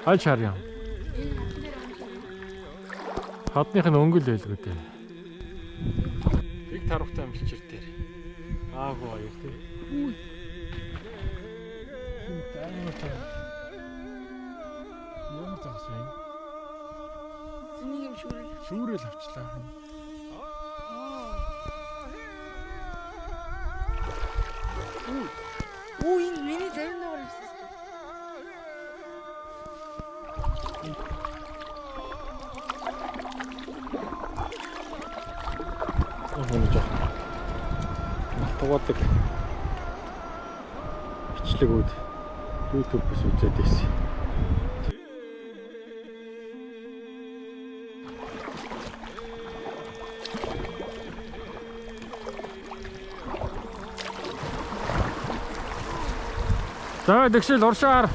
Аль шар юм. Хадных нь өнгөл байлгүй дээ. Тэг тарахтай амжилчир дээр. Аагүй аюул тий. Ямар загас вэ? Зэнийг юм Шүүрэл авчлаа. Оо энэ миний зарим нөр ирсэн. Өнөө жоох. Малтгаадаг. Бичлэгүүд YouTube-с үзээд байсан. За тэгшил уршаар